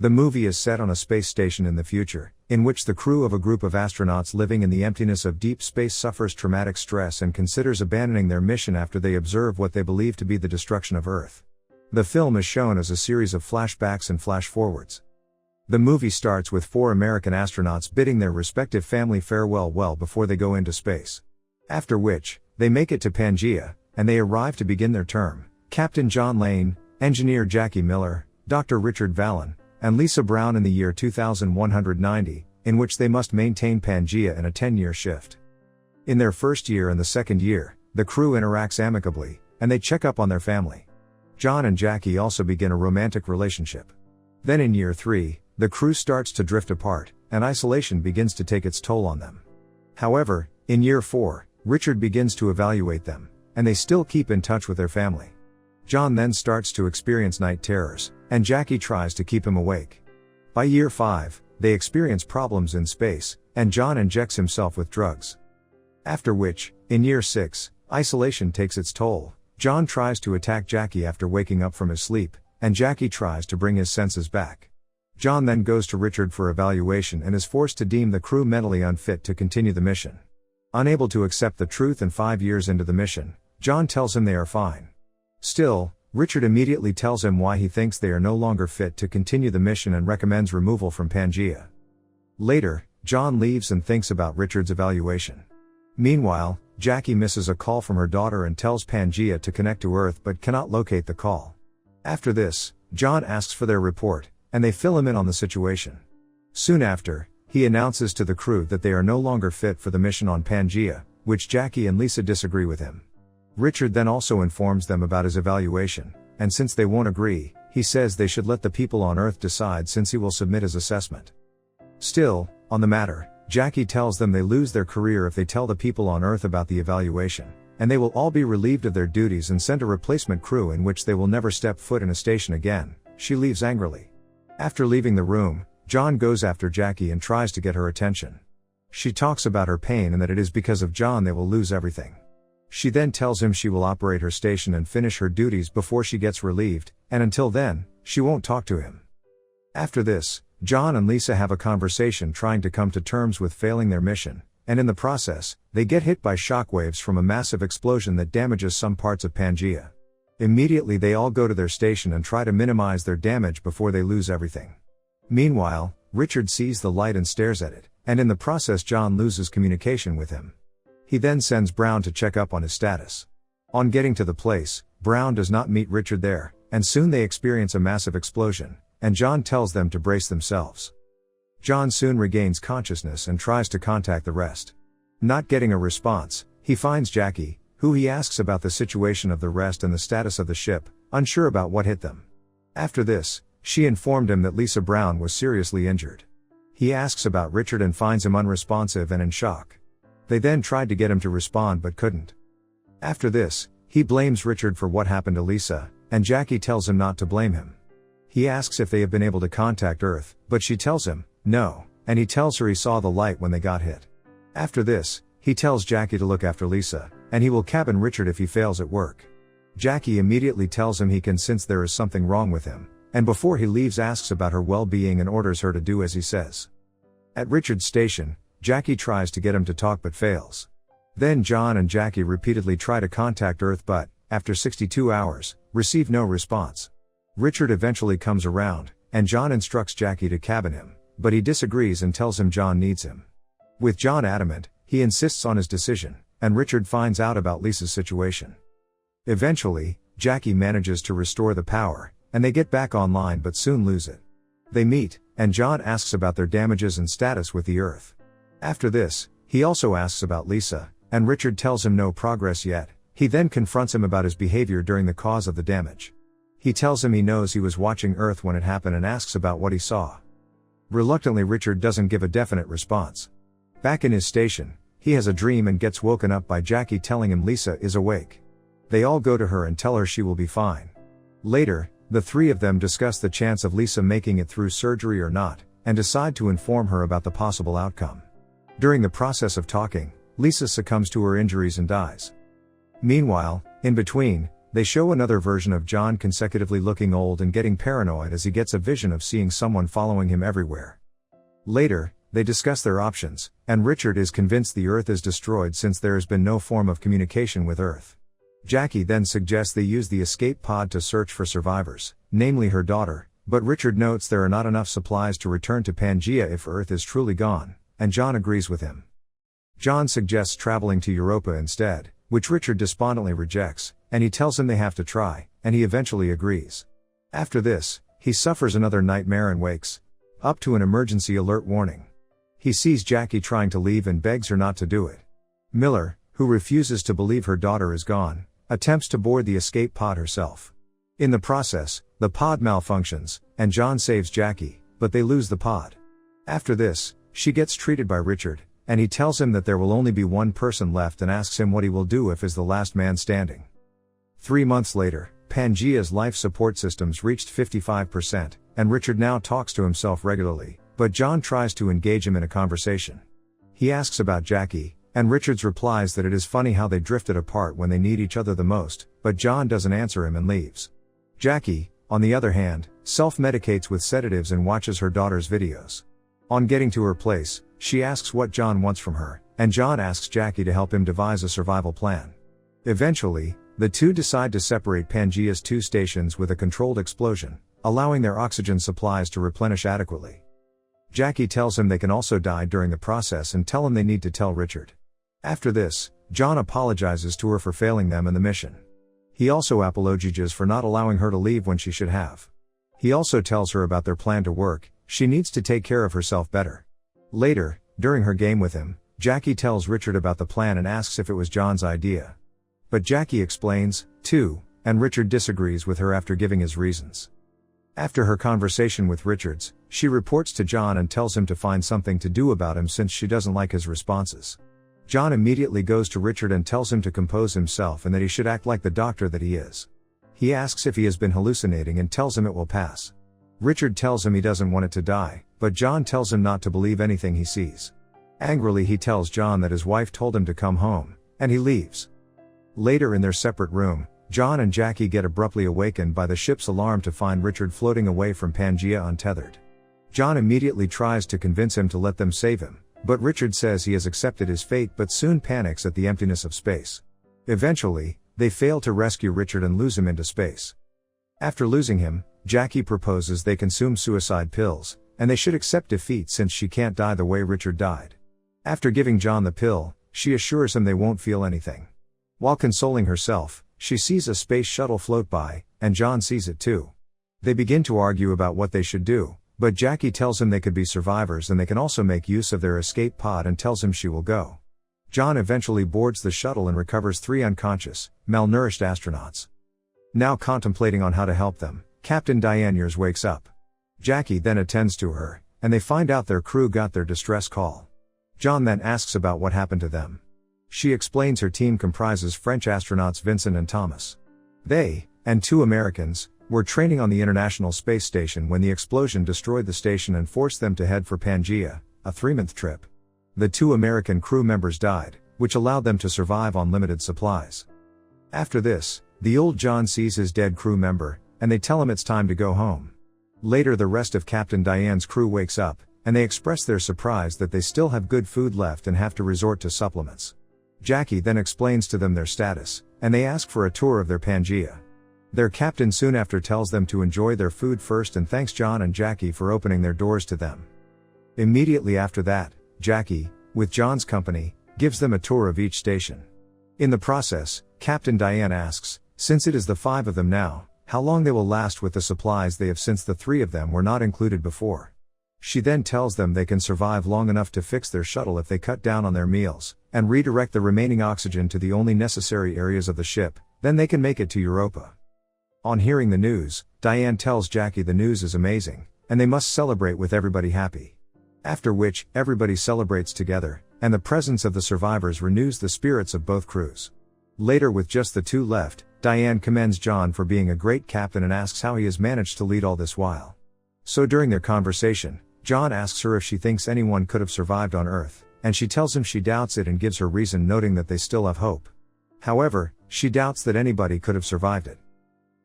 The movie is set on a space station in the future, in which the crew of a group of astronauts living in the emptiness of deep space suffers traumatic stress and considers abandoning their mission after they observe what they believe to be the destruction of Earth. The film is shown as a series of flashbacks and flash-forwards. The movie starts with 4 American astronauts bidding their respective family farewell well before they go into space. After which, they make it to Pangaea, and they arrive to begin their term. Captain John Lane, Engineer Jackie Miller, Dr. Richard Vallon, and Lisa Brown in the year 2190, in which they must maintain Pangaea in a 10-year shift. In their first year and the second year, the crew interacts amicably, and they check up on their family. John and Jackie also begin a romantic relationship. Then in year 3, the crew starts to drift apart, and isolation begins to take its toll on them. However, in year 4, Richard begins to evaluate them, and they still keep in touch with their family. John then starts to experience night terrors, and Jackie tries to keep him awake. By year 5, they experience problems in space, and John injects himself with drugs. After which, in year 6, isolation takes its toll. John tries to attack Jackie after waking up from his sleep, and Jackie tries to bring his senses back. John then goes to Richard for evaluation and is forced to deem the crew mentally unfit to continue the mission. Unable to accept the truth and 5 years into the mission, John tells him they are fine. Still, Richard immediately tells him why he thinks they are no longer fit to continue the mission and recommends removal from Pangaea. Later, John leaves and thinks about Richard's evaluation. Meanwhile, Jackie misses a call from her daughter and tells Pangaea to connect to Earth but cannot locate the call. After this, John asks for their report, and they fill him in on the situation. Soon after, he announces to the crew that they are no longer fit for the mission on Pangaea, which Jackie and Lisa disagree with him. Richard then also informs them about his evaluation, and since they won't agree, he says they should let the people on Earth decide since he will submit his assessment. Still, on the matter, Jackie tells them they lose their career if they tell the people on Earth about the evaluation, and they will all be relieved of their duties and sent a replacement crew in which they will never step foot in a station again. She leaves angrily. After leaving the room, John goes after Jackie and tries to get her attention. She talks about her pain and that it is because of John they will lose everything. She then tells him she will operate her station and finish her duties before she gets relieved, and until then, she won't talk to him. After this, John and Lisa have a conversation trying to come to terms with failing their mission, and in the process, they get hit by shockwaves from a massive explosion that damages some parts of Pangaea. Immediately they all go to their station and try to minimize their damage before they lose everything. Meanwhile, Richard sees the light and stares at it, and in the process John loses communication with him. He then sends Brown to check up on his status. On getting to the place, Brown does not meet Richard there, and soon they experience a massive explosion, and John tells them to brace themselves. John soon regains consciousness and tries to contact the rest. Not getting a response, he finds Jackie, who he asks about the situation of the rest and the status of the ship, unsure about what hit them. After this, she informed him that Lisa Brown was seriously injured. He asks about Richard and finds him unresponsive and in shock. They then tried to get him to respond but couldn't. After this, he blames Richard for what happened to Lisa, and Jackie tells him not to blame him. He asks if they have been able to contact Earth, but she tells him, no, and he tells her he saw the light when they got hit. After this, he tells Jackie to look after Lisa, and he will cabin Richard if he fails at work. Jackie immediately tells him he can since there is something wrong with him, and before he leaves asks about her well-being and orders her to do as he says. At Richard's station, Jackie tries to get him to talk but fails. Then John and Jackie repeatedly try to contact Earth but, after 62 hours, receive no response. Richard eventually comes around, and John instructs Jackie to cabin him, but he disagrees and tells him John needs him. With John adamant, he insists on his decision, and Richard finds out about Lisa's situation. Eventually, Jackie manages to restore the power, and they get back online but soon lose it. They meet, and John asks about their damages and status with the Earth. After this, he also asks about Lisa, and Richard tells him no progress yet. He then confronts him about his behavior during the cause of the damage. He tells him he knows he was watching Earth when it happened and asks about what he saw. Reluctantly, Richard doesn't give a definite response. Back in his station, he has a dream and gets woken up by Jackie telling him Lisa is awake. They all go to her and tell her she will be fine. Later, the three of them discuss the chance of Lisa making it through surgery or not, and decide to inform her about the possible outcome. During the process of talking, Lisa succumbs to her injuries and dies. Meanwhile, in between, they show another version of John consecutively looking old and getting paranoid as he gets a vision of seeing someone following him everywhere. Later, they discuss their options, and Richard is convinced the Earth is destroyed since there has been no form of communication with Earth. Jackie then suggests they use the escape pod to search for survivors, namely her daughter, but Richard notes there are not enough supplies to return to Pangaea if Earth is truly gone, and John agrees with him. John suggests traveling to Europa instead, which Richard despondently rejects, and he tells him they have to try, and he eventually agrees. After this, he suffers another nightmare and wakes up to an emergency alert warning. He sees Jackie trying to leave and begs her not to do it. Miller, who refuses to believe her daughter is gone, attempts to board the escape pod herself. In the process, the pod malfunctions, and John saves Jackie, but they lose the pod. After this, she gets treated by Richard, and he tells him that there will only be one person left and asks him what he will do if is the last man standing. 3 months later, Pangaea's life support systems reached 55%, and Richard now talks to himself regularly, but John tries to engage him in a conversation. He asks about Jackie, and Richards replies that it is funny how they drifted apart when they need each other the most, but John doesn't answer him and leaves. Jackie, on the other hand, self-medicates with sedatives and watches her daughter's videos. On getting to her place, she asks what John wants from her, and John asks Jackie to help him devise a survival plan. Eventually, the two decide to separate Pangaea's 2 stations with a controlled explosion, allowing their oxygen supplies to replenish adequately. Jackie tells him they can also die during the process and tell him they need to tell Richard. After this, John apologizes to her for failing them in the mission. He also apologizes for not allowing her to leave when she should have. He also tells her about their plan to work. She needs to take care of herself better. Later, during her game with him, Jackie tells Richard about the plan and asks if it was John's idea. But Jackie explains, too, and Richard disagrees with her after giving his reasons. After her conversation with Richards, she reports to John and tells him to find something to do about him since she doesn't like his responses. John immediately goes to Richard and tells him to compose himself and that he should act like the doctor that he is. He asks if he has been hallucinating and tells him it will pass. Richard tells him he doesn't want it to die, but John tells him not to believe anything he sees. Angrily he tells John that his wife told him to come home, and he leaves. Later in their separate room, John and Jackie get abruptly awakened by the ship's alarm to find Richard floating away from Pangaea untethered. John immediately tries to convince him to let them save him, but Richard says he has accepted his fate but soon panics at the emptiness of space. Eventually, they fail to rescue Richard and lose him into space. After losing him, Jackie proposes they consume suicide pills, and they should accept defeat since she can't die the way Richard died. After giving John the pill, she assures him they won't feel anything. While consoling herself, she sees a space shuttle float by, and John sees it too. They begin to argue about what they should do, but Jackie tells him they could be survivors and they can also make use of their escape pod and tells him she will go. John eventually boards the shuttle and recovers 3 unconscious, malnourished astronauts. Now contemplating on how to help them, Captain Diane Years wakes up. Jackie then attends to her, and they find out their crew got their distress call. John then asks about what happened to them. She explains her team comprises French astronauts Vincent and Thomas. They, and 2 Americans, were training on the International Space Station when the explosion destroyed the station and forced them to head for Pangaea, a 3-month trip. The 2 American crew members died, which allowed them to survive on limited supplies. After this, the old John sees his dead crew member, and they tell him it's time to go home. Later the rest of Captain Diane's crew wakes up, and they express their surprise that they still have good food left and have to resort to supplements. Jackie then explains to them their status, and they ask for a tour of their Pangaea. Their captain soon after tells them to enjoy their food first and thanks John and Jackie for opening their doors to them. Immediately after that, Jackie, with John's company, gives them a tour of each station. In the process, Captain Diane asks, since it is the 5 of them now, how long they will last with the supplies they have since the 3 of them were not included before. She then tells them they can survive long enough to fix their shuttle if they cut down on their meals, and redirect the remaining oxygen to the only necessary areas of the ship, then they can make it to Europa. On hearing the news, Diane tells Jackie the news is amazing, and they must celebrate with everybody happy. After which, everybody celebrates together, and the presence of the survivors renews the spirits of both crews. Later with just the 2 left, Diane commends John for being a great captain and asks how he has managed to lead all this while. So during their conversation, John asks her if she thinks anyone could have survived on Earth, and she tells him she doubts it and gives her reason noting that they still have hope. However, she doubts that anybody could have survived it.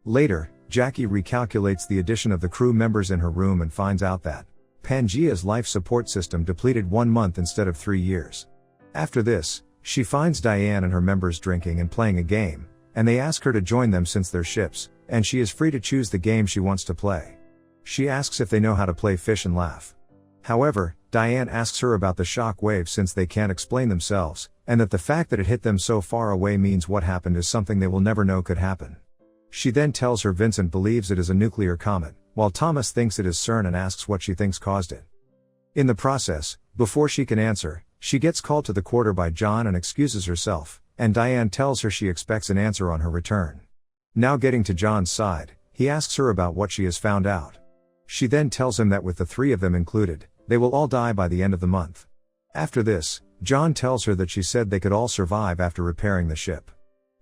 Later, Jackie recalculates the addition of the crew members in her room and finds out that Pangea's life support system depleted 1 month instead of 3 years. After this, she finds Diane and her members drinking and playing a game, and they ask her to join them since they're ships, and she is free to choose the game she wants to play. She asks if they know how to play fish and laugh. However, Diane asks her about the shock wave since they can't explain themselves, and that the fact that it hit them so far away means what happened is something they will never know could happen. She then tells her Vincent believes it is a nuclear comet, while Thomas thinks it is CERN and asks what she thinks caused it. In the process, before she can answer, she gets called to the quarter by John and excuses herself, and Diane tells her she expects an answer on her return. Now getting to John's side, he asks her about what she has found out. She then tells him that with the 3 of them included, they will all die by the end of the month. After this, John tells her that she said they could all survive after repairing the ship.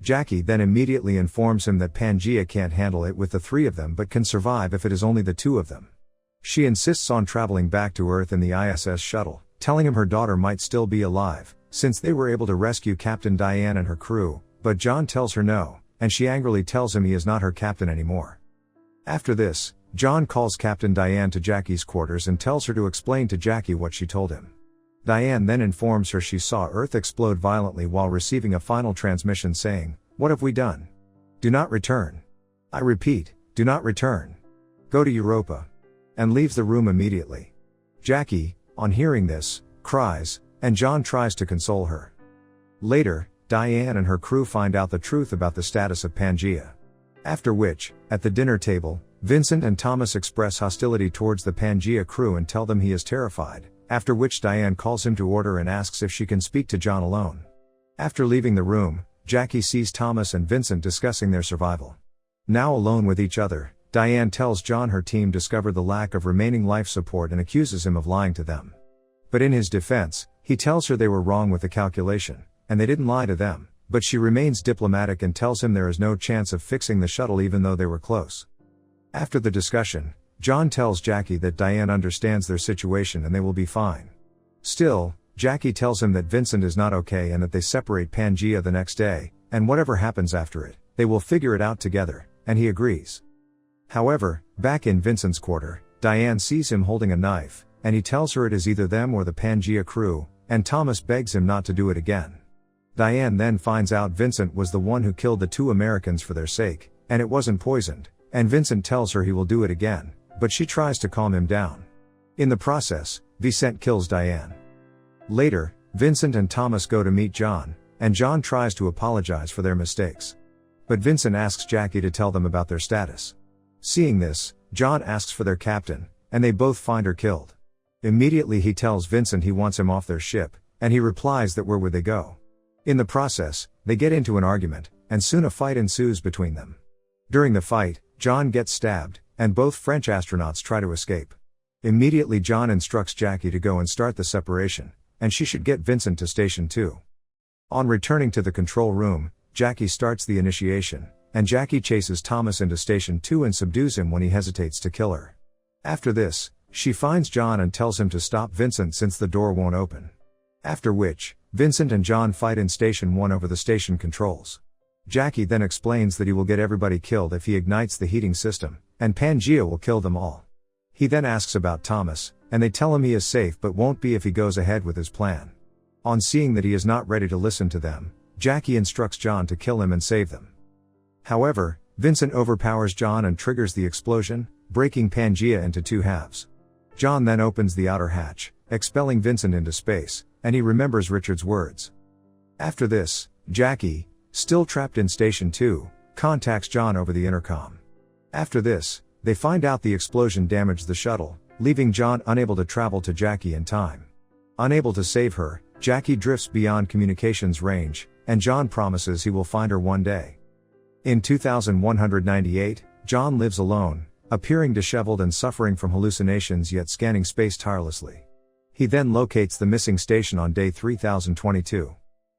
Jackie then immediately informs him that Pangea can't handle it with the 3 of them but can survive if it is only the 2 of them. She insists on traveling back to Earth in the ISS shuttle, telling him her daughter might still be alive, since they were able to rescue Captain Diane and her crew, but John tells her no, and she angrily tells him he is not her captain anymore. After this, John calls Captain Diane to Jackie's quarters and tells her to explain to Jackie what she told him. Diane then informs her she saw Earth explode violently while receiving a final transmission saying, "What have we done? Do not return. I repeat, do not return. Go to Europa." And leaves the room immediately. Jackie, on hearing this, cries, and John tries to console her. Later, Diane and her crew find out the truth about the status of Pangea. After which, at the dinner table, Vincent and Thomas express hostility towards the Pangea crew and tell them he is terrified, after which Diane calls him to order and asks if she can speak to John alone. After leaving the room, Jackie sees Thomas and Vincent discussing their survival. Now alone with each other, Diane tells John her team discovered the lack of remaining life support and accuses him of lying to them. But in his defense, he tells her they were wrong with the calculation, and they didn't lie to them, but she remains diplomatic and tells him there is no chance of fixing the shuttle even though they were close. After the discussion, John tells Jackie that Diane understands their situation and they will be fine. Still, Jackie tells him that Vincent is not okay and that they separate Pangea the next day, and whatever happens after it, they will figure it out together, and he agrees. However, back in Vincent's quarter, Diane sees him holding a knife, and he tells her it is either them or the Pangea crew, and Thomas begs him not to do it again. Diane then finds out Vincent was the one who killed the 2 Americans for their sake, and it wasn't poisoned, and Vincent tells her he will do it again, but she tries to calm him down. In the process, Vincent kills Diane. Later, Vincent and Thomas go to meet John, and John tries to apologize for their mistakes. But Vincent asks Jackie to tell them about their status. Seeing this, John asks for their captain, and they both find her killed. Immediately he tells Vincent he wants him off their ship, and he replies that where would they go? In the process, they get into an argument, and soon a fight ensues between them. During the fight, John gets stabbed, and both French astronauts try to escape. Immediately John instructs Jackie to go and start the separation, and she should get Vincent to Station 2. On returning to the control room, Jackie starts the initiation, and Jackie chases Thomas into Station 2 and subdues him when he hesitates to kill her. After this, she finds John and tells him to stop Vincent since the door won't open. After which, Vincent and John fight in Station 1 over the station controls. Jackie then explains that he will get everybody killed if he ignites the heating system, and Pangea will kill them all. He then asks about Thomas, and they tell him he is safe but won't be if he goes ahead with his plan. On seeing that he is not ready to listen to them, Jackie instructs John to kill him and save them. However, Vincent overpowers John and triggers the explosion, breaking Pangea into 2 halves. John then opens the outer hatch, expelling Vincent into space, and he remembers Richard's words. After this, Jackie, still trapped in Station 2, contacts John over the intercom. After this, they find out the explosion damaged the shuttle, leaving John unable to travel to Jackie in time. Unable to save her, Jackie drifts beyond communications range, and John promises he will find her one day. In 2198, John lives alone, appearing disheveled and suffering from hallucinations yet scanning space tirelessly. He then locates the missing station on day 3022.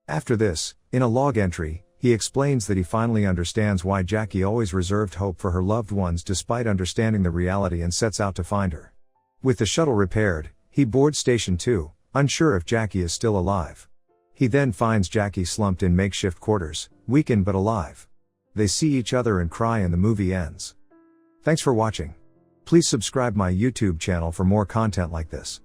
After this, in a log entry, he explains that he finally understands why Jackie always reserved hope for her loved ones despite understanding the reality and sets out to find her. With the shuttle repaired, he boards Station 2, unsure if Jackie is still alive. He then finds Jackie slumped in makeshift quarters, weakened but alive. They see each other and cry and the movie ends. Thanks for watching. Please subscribe my YouTube channel for more content like this.